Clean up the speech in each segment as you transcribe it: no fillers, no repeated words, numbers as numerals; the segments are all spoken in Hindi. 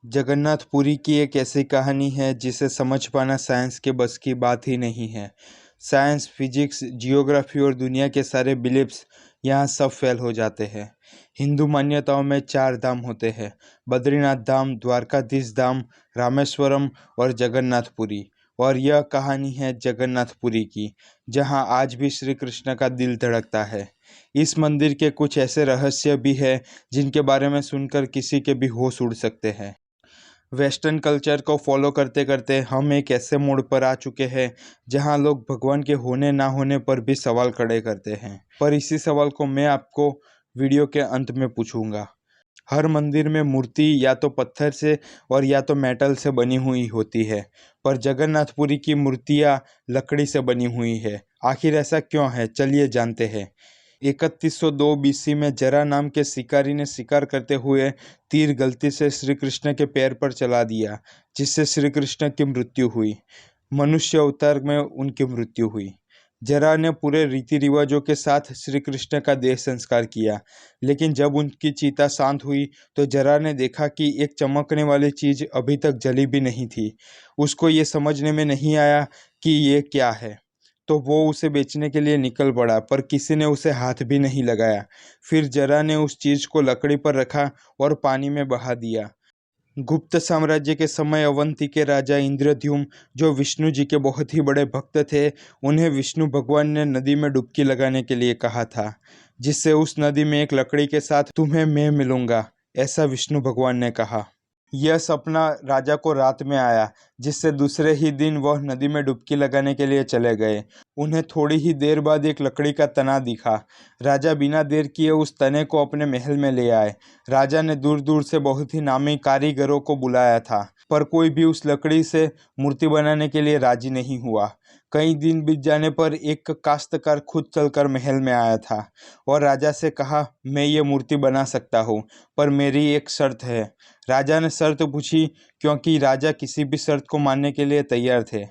जगन्नाथपुरी की एक ऐसी कहानी है जिसे समझ पाना साइंस के बस की बात ही नहीं है। साइंस, फिजिक्स, जियोग्राफी और दुनिया के सारे बिलीफ्स यहाँ सब फेल हो जाते हैं। हिंदू मान्यताओं में 4 धाम होते हैं: बद्रीनाथ धाम, द्वारकाधीश धाम, रामेश्वरम और जगन्नाथपुरी। और यह कहानी है जगन्नाथपुरी की, जहाँ आज भी श्री कृष्ण का दिल धड़कता है। इस मंदिर के कुछ ऐसे रहस्य भी हैं जिनके बारे में सुनकर किसी के भी होश उड़ सकते हैं। वेस्टर्न कल्चर को फॉलो करते करते हम एक ऐसे मोड़ पर आ चुके हैं जहां लोग भगवान के होने ना होने पर भी सवाल खड़े करते हैं। पर इसी सवाल को मैं आपको वीडियो के अंत में पूछूंगा। हर मंदिर में मूर्ति या तो पत्थर से और या तो मेटल से बनी हुई होती है, पर जगन्नाथपुरी की मूर्तियां लकड़ी से बनी हुई है। आखिर ऐसा क्यों है, चलिए जानते हैं। 3102 बीसी में जरा नाम के शिकारी ने शिकार करते हुए तीर गलती से श्री कृष्ण के पैर पर चला दिया, जिससे श्री कृष्ण की मृत्यु हुई। मनुष्य अवतार में उनकी मृत्यु हुई। जरा ने पूरे रीति रिवाजों के साथ श्री कृष्ण का देह संस्कार किया, लेकिन जब उनकी चिता शांत हुई तो जरा ने देखा कि एक चमकने वाली चीज अभी तक जली भी नहीं थी। उसको ये समझने में नहीं आया कि ये क्या है, तो वो उसे बेचने के लिए निकल पड़ा, पर किसी ने उसे हाथ भी नहीं लगाया। फिर जरा ने उस चीज को लकड़ी पर रखा और पानी में बहा दिया। गुप्त साम्राज्य के समय अवंती के राजा इंद्रद्युम्न, जो विष्णु जी के बहुत ही बड़े भक्त थे, उन्हें विष्णु भगवान ने नदी में डुबकी लगाने के लिए कहा था, जिससे उस नदी में एक लकड़ी के साथ तुम्हें मैं मिलूंगा, ऐसा विष्णु भगवान ने कहा। यह सपना राजा को रात में आया, जिससे दूसरे ही दिन वह नदी में डुबकी लगाने के लिए चले गए। उन्हें थोड़ी ही देर बाद एक लकड़ी का तना दिखा। राजा बिना देर किए उस तने को अपने महल में ले आए। राजा ने दूर दूर से बहुत ही नामी कारीगरों को बुलाया था, पर कोई भी उस लकड़ी से मूर्ति बनाने के लिए राजी नहीं हुआ। कई दिन बीत जाने पर एक काश्तकार खुद चलकर महल में आया था और राजा से कहा, मैं ये मूर्ति बना सकता हूँ, पर मेरी एक शर्त है। राजा ने शर्त पूछी, क्योंकि राजा किसी भी शर्त को मानने के लिए तैयार थे।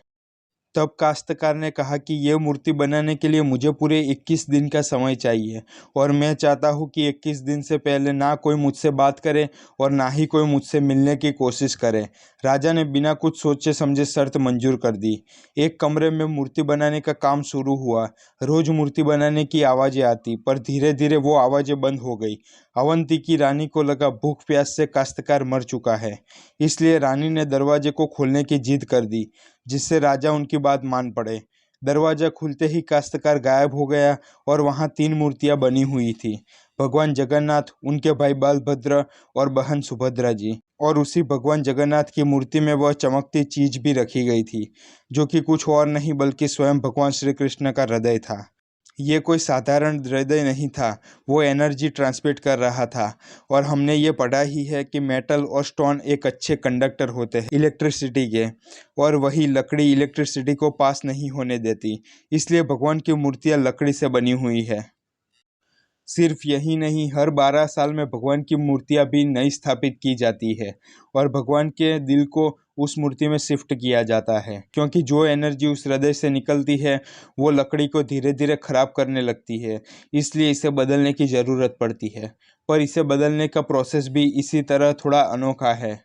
तब काश्तकार ने कहा कि ये मूर्ति बनाने के लिए मुझे पूरे 21 दिन का समय चाहिए, और मैं चाहता हूँ कि 21 दिन से पहले ना कोई मुझसे बात करे और ना ही कोई मुझसे मिलने की कोशिश करे। राजा ने बिना कुछ सोचे समझे शर्त मंजूर कर दी। एक कमरे में मूर्ति बनाने का काम शुरू हुआ। रोज मूर्ति बनाने की आवाज़ें आती, पर धीरे धीरे वो आवाज़ें बंद हो गई। अवंती की रानी को लगा भूख प्यास से काश्तकार मर चुका है, इसलिए रानी ने दरवाजे को खोलने की जिद कर दी, जिससे राजा उनकी बात मान पड़े। दरवाजा खुलते ही काश्तकार गायब हो गया और वहां 3 मूर्तियां बनी हुई थी: भगवान जगन्नाथ, उनके भाई बलभद्र और बहन सुभद्रा जी। और उसी भगवान जगन्नाथ की मूर्ति में वह चमकती चीज भी रखी गई थी, जो कि कुछ और नहीं बल्कि स्वयं भगवान श्री कृष्ण का हृदय था। ये कोई साधारण हृदय नहीं था, वो एनर्जी ट्रांसमिट कर रहा था। और हमने ये पढ़ा ही है कि मेटल और स्टोन एक अच्छे कंडक्टर होते हैं इलेक्ट्रिसिटी के, और वही लकड़ी इलेक्ट्रिसिटी को पास नहीं होने देती। इसलिए भगवान की मूर्तियाँ लकड़ी से बनी हुई है। सिर्फ यही नहीं, हर 12 साल में भगवान की मूर्तियाँ भी नई स्थापित की जाती है और भगवान के दिल को उस मूर्ति में शिफ्ट किया जाता है, क्योंकि जो एनर्जी उस हृदय से निकलती है वो लकड़ी को धीरे धीरे खराब करने लगती है, इसलिए इसे बदलने की ज़रूरत पड़ती है। पर इसे बदलने का प्रोसेस भी इसी तरह थोड़ा अनोखा है।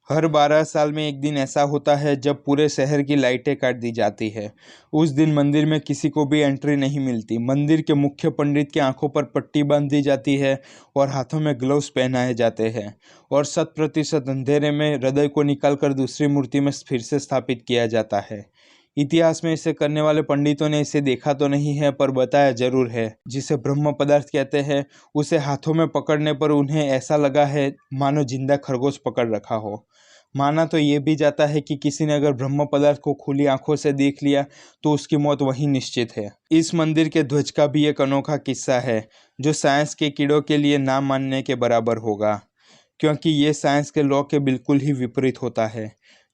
हर 12 साल में एक दिन ऐसा होता है जब पूरे शहर की लाइटें काट दी जाती है। उस दिन मंदिर में किसी को भी एंट्री नहीं मिलती। मंदिर के मुख्य पंडित की आंखों पर पट्टी बांध दी जाती है और हाथों में ग्लव्स पहनाए जाते हैं, और 100% अंधेरे में हृदय को निकालकर दूसरी मूर्ति में फिर से स्थापित किया जाता है। इतिहास में इसे करने वाले पंडितों ने इसे देखा तो नहीं है, पर बताया जरूर है। जिसे ब्रह्म पदार्थ कहते हैं, उसे हाथों में पकड़ने पर उन्हें ऐसा लगा है मानो जिंदा खरगोश पकड़ रखा हो। माना तो ये भी जाता है कि किसी ने अगर ब्रह्म पदार्थ को खुली आंखों से देख लिया तो उसकी मौत वहीं निश्चित है। इस मंदिर के ध्वज का भी एक अनोखा किस्सा है, जो साइंस के कीड़ों के लिए ना मानने के बराबर होगा, क्योंकि ये साइंस के लॉ के बिल्कुल ही विपरीत होता है।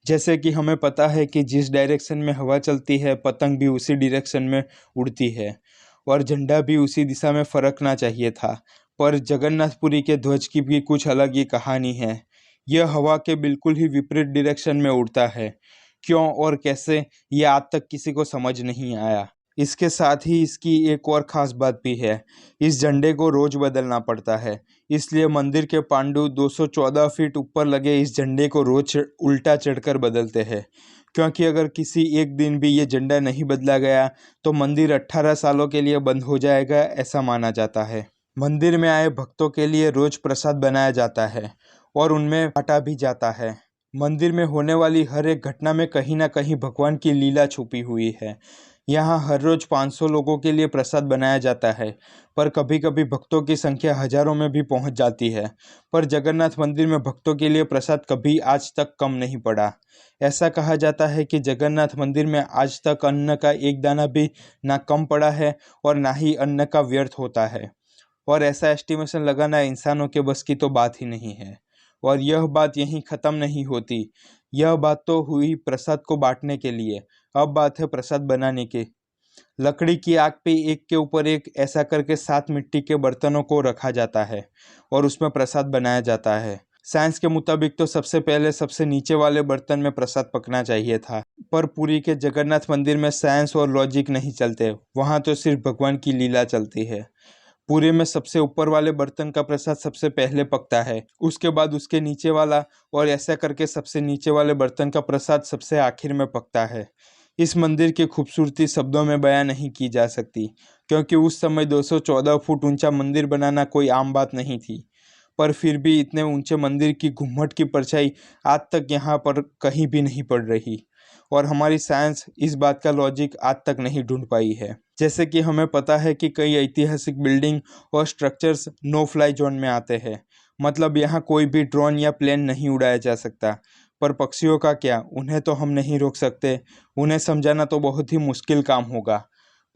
जैसे कि हमें पता है कि जिस डायरेक्शन में हवा चलती है, पतंग भी उसी डायरेक्शन में उड़ती है, और झंडा भी उसी दिशा में फरकना चाहिए था। पर जगन्नाथपुरी के ध्वज की भी कुछ अलग ही कहानी है। यह हवा के बिल्कुल ही विपरीत डायरेक्शन में उड़ता है। क्यों और कैसे, ये आज तक किसी को समझ नहीं आया। इसके साथ ही इसकी एक और ख़ास बात भी है, इस झंडे को रोज़ बदलना पड़ता है। इसलिए मंदिर के पांडु 214 फीट ऊपर लगे इस झंडे को रोज़ उल्टा चढ़कर बदलते हैं, क्योंकि अगर किसी एक दिन भी ये झंडा नहीं बदला गया तो मंदिर 18 सालों के लिए बंद हो जाएगा, ऐसा माना जाता है। मंदिर में आए भक्तों के लिए रोज़ प्रसाद बनाया जाता है और उनमें बांटा भी जाता है। मंदिर में होने वाली हर एक घटना में कहीं ना कहीं भगवान की लीला छुपी हुई है। यहाँ हर रोज 500 लोगों के लिए प्रसाद बनाया जाता है, पर कभी कभी भक्तों की संख्या हजारों में भी पहुँच जाती है। पर जगन्नाथ मंदिर में भक्तों के लिए प्रसाद कभी आज तक कम नहीं पड़ा। ऐसा कहा जाता है कि जगन्नाथ मंदिर में आज तक अन्न का एक दाना भी ना कम पड़ा है और ना ही अन्न का व्यर्थ होता है। और ऐसा एस्टिमेशन लगाना इंसानों के बस की तो बात ही नहीं है। और यह बात यहीं ख़त्म नहीं होती। यह बात तो हुई प्रसाद को बांटने के लिए, अब बात है प्रसाद बनाने की। लकड़ी की आग पे एक के ऊपर एक ऐसा करके 7 मिट्टी के बर्तनों को रखा जाता है और उसमें प्रसाद बनाया जाता है। साइंस के मुताबिक तो सबसे पहले सबसे नीचे वाले बर्तन में प्रसाद पकना चाहिए था, पर पुरी के जगन्नाथ मंदिर में साइंस और लॉजिक नहीं चलते, वहाँ तो सिर्फ भगवान की लीला चलती है। पूरे में सबसे ऊपर वाले बर्तन का प्रसाद सबसे पहले पकता है, उसके बाद उसके नीचे वाला, और ऐसा करके सबसे नीचे वाले बर्तन का प्रसाद सबसे आखिर में पकता है। इस मंदिर की खूबसूरती शब्दों में बयां नहीं की जा सकती, क्योंकि उस समय 214 फुट ऊंचा मंदिर बनाना कोई आम बात नहीं थी। पर फिर भी इतने ऊंचे मंदिर की घुम्मट की परछाई आज तक यहाँ पर कहीं भी नहीं पड़ रही, और हमारी साइंस इस बात का लॉजिक आज तक नहीं ढूंढ पाई है। जैसे कि हमें पता है कि कई ऐतिहासिक बिल्डिंग और स्ट्रक्चर्स नो फ्लाई जोन में आते हैं, मतलब यहाँ कोई भी ड्रोन या प्लेन नहीं उड़ाया जा सकता। पर पक्षियों का क्या, उन्हें तो हम नहीं रोक सकते, उन्हें समझाना तो बहुत ही मुश्किल काम होगा।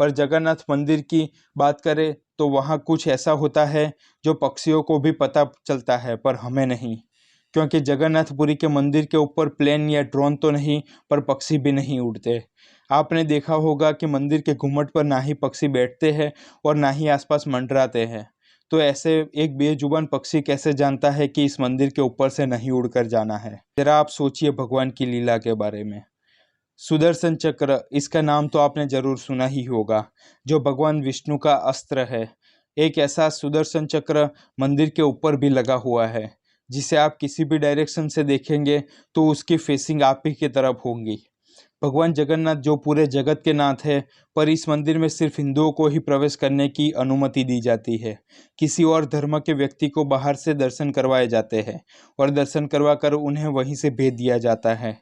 पर जगन्नाथ मंदिर की बात करें तो वहाँ कुछ ऐसा होता है जो पक्षियों को भी पता चलता है, पर हमें नहीं, क्योंकि जगन्नाथपुरी के मंदिर के ऊपर प्लेन या ड्रोन तो नहीं, पर पक्षी भी नहीं उड़ते। आपने देखा होगा कि मंदिर के घुम्मट पर ना ही पक्षी बैठते हैं और ना ही आसपास मंडराते हैं। तो ऐसे एक बेजुबान पक्षी कैसे जानता है कि इस मंदिर के ऊपर से नहीं उड़कर जाना है? जरा आप सोचिए भगवान की लीला के बारे में। सुदर्शन चक्र, इसका नाम तो आपने जरूर सुना ही होगा, जो भगवान विष्णु का अस्त्र है। एक ऐसा सुदर्शन चक्र मंदिर के ऊपर भी लगा हुआ है, जिसे आप किसी भी डायरेक्शन से देखेंगे तो उसकी फेसिंग आप ही की तरफ होंगी। भगवान जगन्नाथ जो पूरे जगत के नाथ है, पर इस मंदिर में सिर्फ हिंदुओं को ही प्रवेश करने की अनुमति दी जाती है। किसी और धर्म के व्यक्ति को बाहर से दर्शन करवाए जाते हैं और दर्शन करवा कर उन्हें वहीं से भेज दिया जाता है।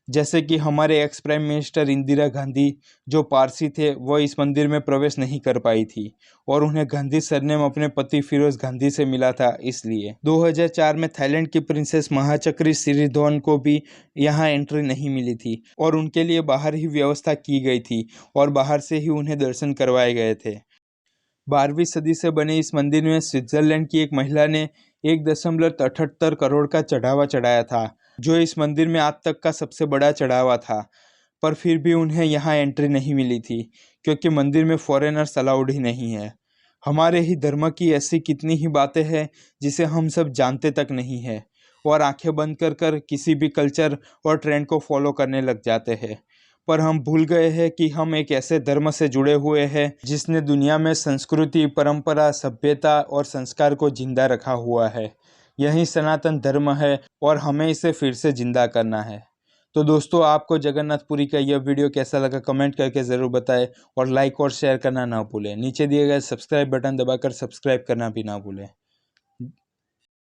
जैसे कि हमारे ex prime minister Indira Gandhi, जो पारसी थे, वह इस मंदिर में प्रवेश नहीं कर पाई थी और उन्हें गांधी सरनेम अपने पति फिरोज गांधी से मिला था। इसलिए 2004 में थाईलैंड की प्रिंसेस महाचक्री सिरिधोन को भी यहाँ एंट्री नहीं मिली थी और उनके लिए बाहर ही व्यवस्था की गई थी और बाहर से ही उन्हें दर्शन करवाए गए थे। 12वीं सदी से बने इस मंदिर में स्विट्जरलैंड की एक महिला ने 1.78 करोड़ का चढ़ावा चढ़ाया था, जो इस मंदिर में आज तक का सबसे बड़ा चढ़ावा था। पर फिर भी उन्हें यहाँ एंट्री नहीं मिली थी, क्योंकि मंदिर में फॉरेनर्स अलाउड ही नहीं है। हमारे ही धर्म की ऐसी कितनी ही बातें हैं जिसे हम सब जानते तक नहीं है, और आंखें बंद कर कर किसी भी कल्चर और ट्रेंड को फॉलो करने लग जाते हैं। पर हम भूल गए हैं कि हम एक ऐसे धर्म से जुड़े हुए हैं जिसने दुनिया में संस्कृति, परंपरा, सभ्यता और संस्कार को जिंदा रखा हुआ है। यही सनातन धर्म है और हमें इसे फिर से जिंदा करना है। तो दोस्तों, आपको जगन्नाथपुरी का यह वीडियो कैसा लगा कमेंट करके ज़रूर बताएं और लाइक और शेयर करना ना भूलें। नीचे दिए गए सब्सक्राइब बटन दबाकर सब्सक्राइब करना भी ना भूलें।